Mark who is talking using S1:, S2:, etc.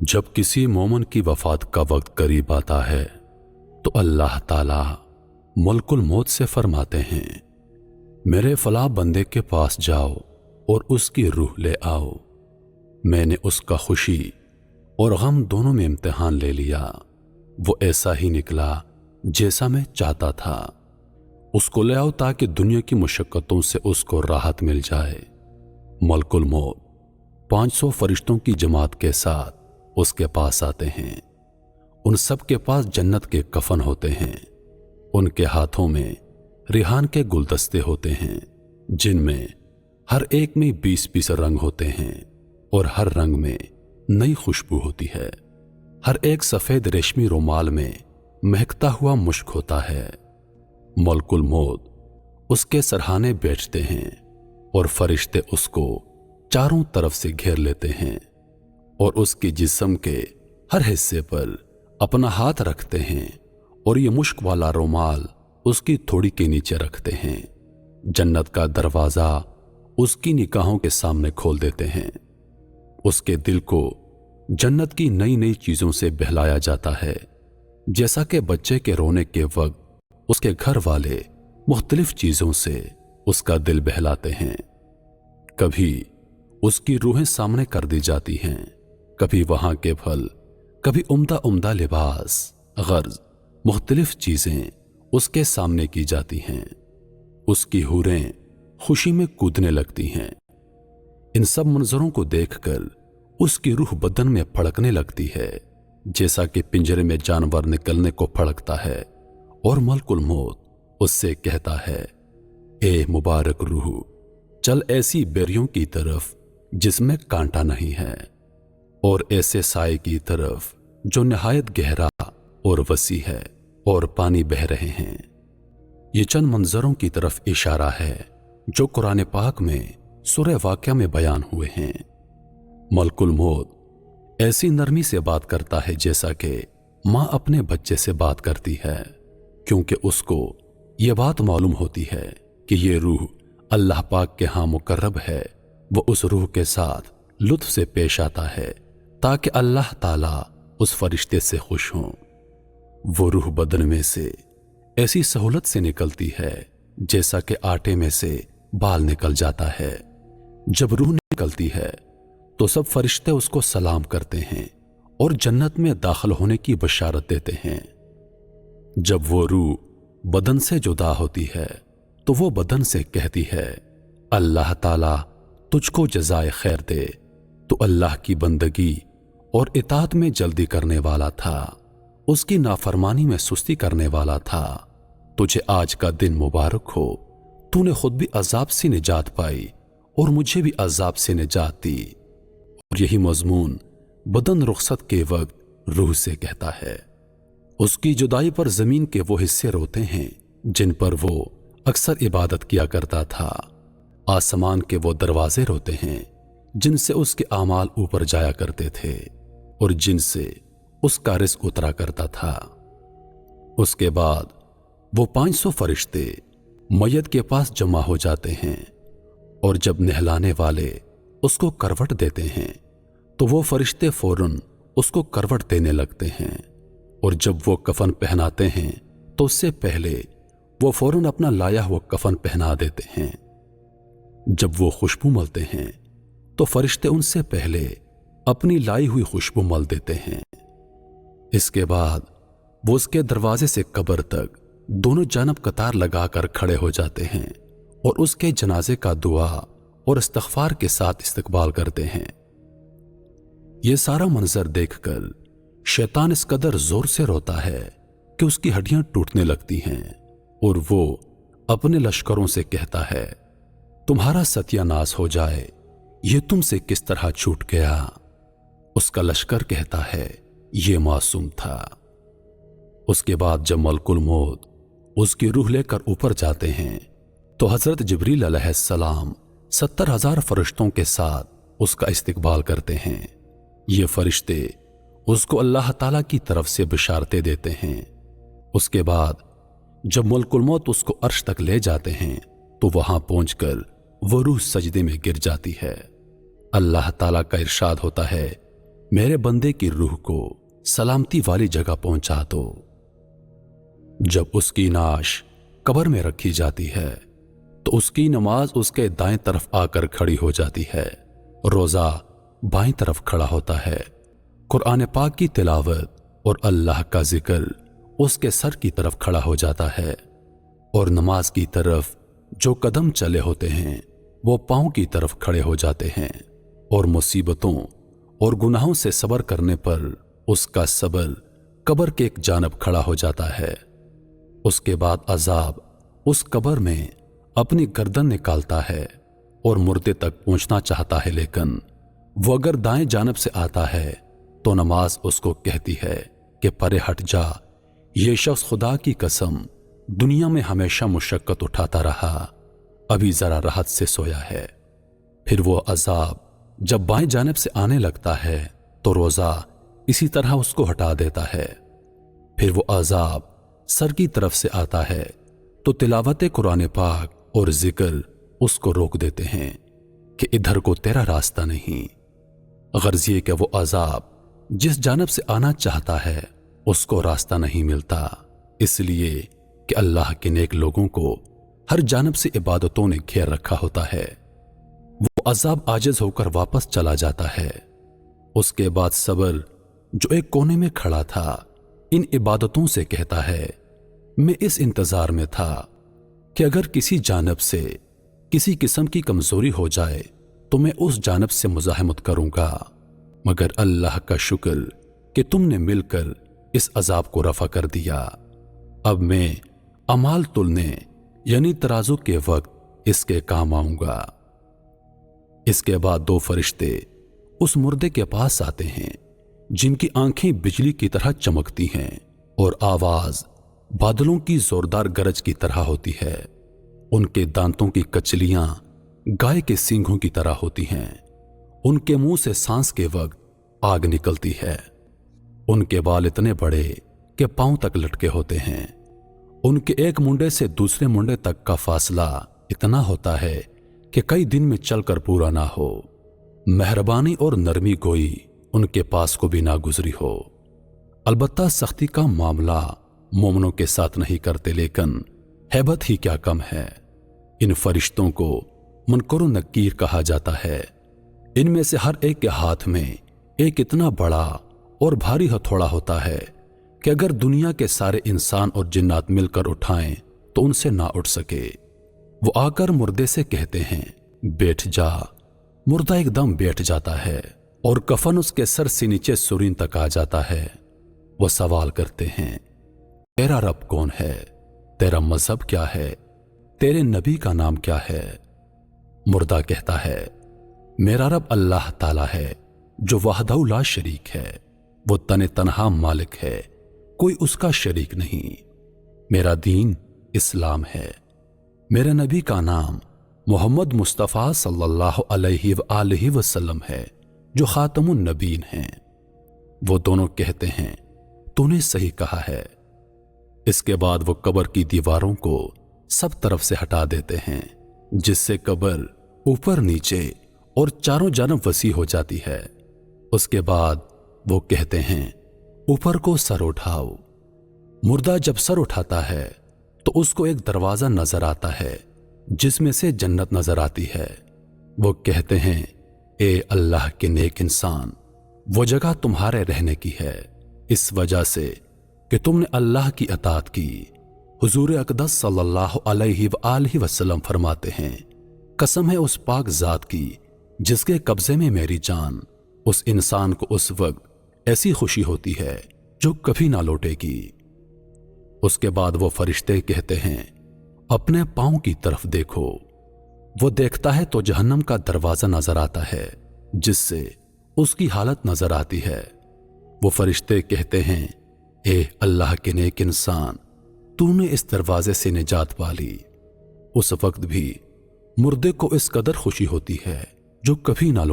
S1: जब किसी मोमिन की वफात का वक्त करीब आता है तो अल्लाह ताला मलकुल मौत से फरमाते हैं, मेरे फला बंदे के पास जाओ और उसकी रूह ले आओ। मैंने उसका खुशी और गम दोनों में इम्तिहान ले लिया। वो ऐसा ही निकला जैसा मैं चाहता था। उसको ले आओ ताकि दुनिया की मुशक्कतों से उसको राहत मिल जाए। मलकुल मौत 500 फरिश्तों की जमात के साथ उसके पास आते हैं। उन सब के पास जन्नत के कफन होते हैं। उनके हाथों में रिहान के गुलदस्ते होते हैं, जिनमें हर एक में 20-20 रंग होते हैं और हर रंग में नई खुशबू होती है। हर एक सफेद रेशमी रुमाल में महकता हुआ मुश्क होता है। मलकुल मौत उसके सरहाने बेचते हैं और फरिश्ते उसको चारों तरफ से घेर लेते हैं और उसके जिस्म के हर हिस्से पर अपना हाथ रखते हैं और ये मुश्क वाला रुमाल उसकी थोड़ी के नीचे रखते हैं। जन्नत का दरवाजा उसकी निगाहों के सामने खोल देते हैं। उसके दिल को जन्नत की नई नई चीजों से बहलाया जाता है, जैसा कि बच्चे के रोने के वक्त उसके घर वाले मुख्तलिफ चीजों से उसका दिल बहलाते हैं। कभी उसकी रूहें सामने कर दी जाती हैं, कभी वहां के फल, कभी उम्दा उम्दा लिबास, गर्ज मुख्तलिफ चीजें उसके सामने की जाती हैं। उसकी हूरें खुशी में कूदने लगती हैं। इन सब मंजरों को देखकर उसकी रूह बदन में फड़कने लगती है, जैसा कि पिंजरे में जानवर निकलने को फड़कता है। और मलकुल मौत उससे कहता है, ए मुबारक रूह, चल ऐसी बेरियों की तरफ जिसमें कांटा नहीं है, और ऐसे साए की तरफ जो निहायत गहरा और वसी है और पानी बह रहे हैं। ये चंद मंजरों की तरफ इशारा है जो कुरान पाक में सूरह वाक़या में बयान हुए हैं। मलकुल मौत ऐसी नरमी से बात करता है जैसा कि माँ अपने बच्चे से बात करती है, क्योंकि उसको ये बात मालूम होती है कि ये रूह अल्लाह पाक के यहाँ मुकर्रब है। वो उस रूह के साथ लुत्फ से पेश आता है ताकि अल्लाह ताला उस फरिश्ते से खुश हों। वो रूह बदन में से ऐसी सहूलत से निकलती है जैसा कि आटे में से बाल निकल जाता है। जब रूह निकलती है तो सब फरिश्ते उसको सलाम करते हैं और जन्नत में दाखिल होने की बशारत देते हैं। जब वो रूह बदन से जुदा होती है तो वो बदन से कहती है, अल्लाह ताला तुझको जज़ाए खैर दे, तो अल्लाह की बंदगी और इताअत में जल्दी करने वाला था, उसकी नाफरमानी में सुस्ती करने वाला था। तुझे आज का दिन मुबारक हो, तूने खुद भी अजाब से निजात पाई और मुझे भी अजाब से निजात दी। और यही मजमून बदन रुखसत के वक्त रूह से कहता है। उसकी जुदाई पर जमीन के वो हिस्से रोते हैं जिन पर वो अक्सर इबादत किया करता था। आसमान के वो दरवाजे रोते हैं जिनसे उसके आमाल ऊपर जाया करते थे और जिनसे उसका रिज़्क उतरा करता था। उसके बाद वो 500 फरिश्ते मैयत के पास जमा हो जाते हैं और जब नहलाने वाले उसको करवट देते हैं तो वो फरिश्ते फौरन उसको करवट देने लगते हैं, और जब वो कफन पहनाते हैं तो उससे पहले वो फौरन अपना लाया हुआ कफन पहना देते हैं। जब वो खुशबू मलते हैं तो फरिश्ते उनसे पहले अपनी लाई हुई खुशबू मल देते हैं। इसके बाद वो उसके दरवाजे से कब्र तक दोनों जानब कतार लगाकर खड़े हो जाते हैं और उसके जनाजे का दुआ और इस्तग़फ़ार के साथ इस्तकबाल करते हैं। यह सारा मंजर देखकर शैतान इस कदर जोर से रोता है कि उसकी हड्डियां टूटने लगती हैं और वो अपने लश्करों से कहता है, तुम्हारा सत्यानाश हो जाए, ये तुमसे किस तरह छूट गया। उसका लश्कर कहता है, ये मासूम था। उसके बाद जब मलकुल मौत उसकी रूह लेकर ऊपर जाते हैं तो हजरत जिब्रील अलैहिस्सलाम 70,000 फरिश्तों के साथ उसका इस्तकबाल करते हैं। ये फरिश्ते उसको अल्लाह ताला की तरफ से बिशारतें देते हैं। उसके बाद जब मलकुल मौत उसको अर्श तक ले जाते हैं तो वहां पहुंचकर वो रूह सजदे में गिर जाती है। अल्लाह ताला का इरशाद होता है मेरे बंदे की रूह को सलामती वाली जगह पहुंचा दो। जब उसकी नाश कब्र में रखी जाती है तो उसकी नमाज उसके दाएं तरफ आकर खड़ी हो जाती है, रोजा बाएं तरफ खड़ा होता है, कुरान पाक की तिलावत और अल्लाह का जिक्र उसके सर की तरफ खड़ा हो जाता है, और नमाज की तरफ जो कदम चले होते हैं वो पांव की तरफ खड़े हो जाते हैं, और मुसीबतों और गुनाहों से सब्र करने पर उसका सब्र कब्र के एक जानब खड़ा हो जाता है। उसके बाद अजाब उस कब्र में अपनी गर्दन निकालता है और मुर्दे तक पहुंचना चाहता है, लेकिन वो अगर दाएं जानब से आता है तो नमाज उसको कहती है कि परे हट जा, ये शख्स खुदा की कसम दुनिया में हमेशा मुशक्कत उठाता रहा, अभी जरा राहत से सोया है। फिर वो अजाब जब बाएं जानब से आने लगता है तो रोजा इसी तरह उसको हटा देता है। फिर वो अजाब सर की तरफ से आता है तो तिलावत कुरान पाक और जिक्र उसको रोक देते हैं कि इधर को तेरा रास्ता नहीं। गर्ज ये कि वो अजाब जिस जानब से आना चाहता है उसको रास्ता नहीं मिलता, इसलिए कि अल्लाह के नेक लोगों को हर जानब से इबादतों ने घेर रखा होता है। वो अजाब आजिज होकर वापस चला जाता है। उसके बाद सब्र जो एक कोने में खड़ा था इन इबादतों से कहता है, मैं इस इंतजार में था कि अगर किसी जानब से किसी किस्म की कमजोरी हो जाए तो मैं उस जानब से मुजाहिमत करूंगा, मगर अल्लाह का शुक्र कि तुमने मिलकर इस अजाब को रफा कर दिया। अब मैं अमाल तुलने यानी तराजू के वक्त इसके काम आऊंगा। इसके बाद दो फरिश्ते उस मुर्दे के पास आते हैं जिनकी आंखें बिजली की तरह चमकती हैं और आवाज बादलों की जोरदार गरज की तरह होती है। उनके दांतों की कचलियां गाय के सींगों की तरह होती हैं। उनके मुंह से सांस के वक्त आग निकलती है। उनके बाल इतने बड़े कि पांव तक लटके होते हैं। उनके एक मुंडे से दूसरे मुंडे तक का फासला इतना होता है कि कई दिन में चलकर पूरा ना हो। मेहरबानी और नरमी गोई उनके पास को भी ना गुजरी हो। अलबत्ता सख्ती का मामला मोमनों के साथ नहीं करते, लेकिन हैबत ही क्या कम है। इन फरिश्तों को मुनकर नकीर कहा जाता है। इनमें से हर एक के हाथ में एक इतना बड़ा और भारी हथौड़ा होता है कि अगर दुनिया के सारे इंसान और जिन्नात मिलकर उठाएं तो उनसे ना उठ सके। वो आकर मुर्दे से कहते हैं, बैठ जा। मुर्दा एकदम बैठ जाता है और कफन उसके सर से नीचे सुरीन तक आ जाता है। वो सवाल करते हैं, तेरा रब कौन है? तेरा मजहब क्या है? तेरे नबी का नाम क्या है? मुर्दा कहता है, मेरा रब अल्लाह ताला है जो वहदहू ला शरीक है। वो तने तनहा मालिक है, कोई उसका शरीक नहीं। मेरा दीन इस्लाम है। मेरे नबी का नाम मोहम्मद मुस्तफ़ा सल्लल्लाहु अलैहि वसल्लम है जो खातमुन नबीन हैं। वो दोनों कहते हैं, तूने सही कहा है। इसके बाद वो कब्र की दीवारों को सब तरफ से हटा देते हैं, जिससे कब्र ऊपर नीचे और चारों जानब वसी हो जाती है। उसके बाद वो कहते हैं, ऊपर को सर उठाओ। मुर्दा जब सर उठाता है तो उसको एक दरवाजा नजर आता है जिसमें से जन्नत नजर आती है। वो कहते हैं, ए अल्लाह के नेक इंसान, वो जगह तुम्हारे रहने की है, इस वजह से कि तुमने अल्लाह की अताअत की। हुजूर अक़दस सल्लल्लाहु अलैहि वसल्लम फरमाते हैं, कसम है उस पाक जात की जिसके कब्जे में मेरी जान, उस इंसान को उस वक्त ऐसी खुशी होती है जो कभी ना लौटेगी। उसके बाद वो फरिश्ते कहते हैं, अपने पांव की तरफ देखो। वो देखता है तो जहन्नम का दरवाजा नजर आता है जिससे उसकी हालत नजर आती है। वो फरिश्ते कहते हैं, ए अल्लाह के नेक इंसान, तूने इस दरवाजे से निजात पा ली। उस वक्त भी मुर्दे को इस कदर खुशी होती है जो कभी ना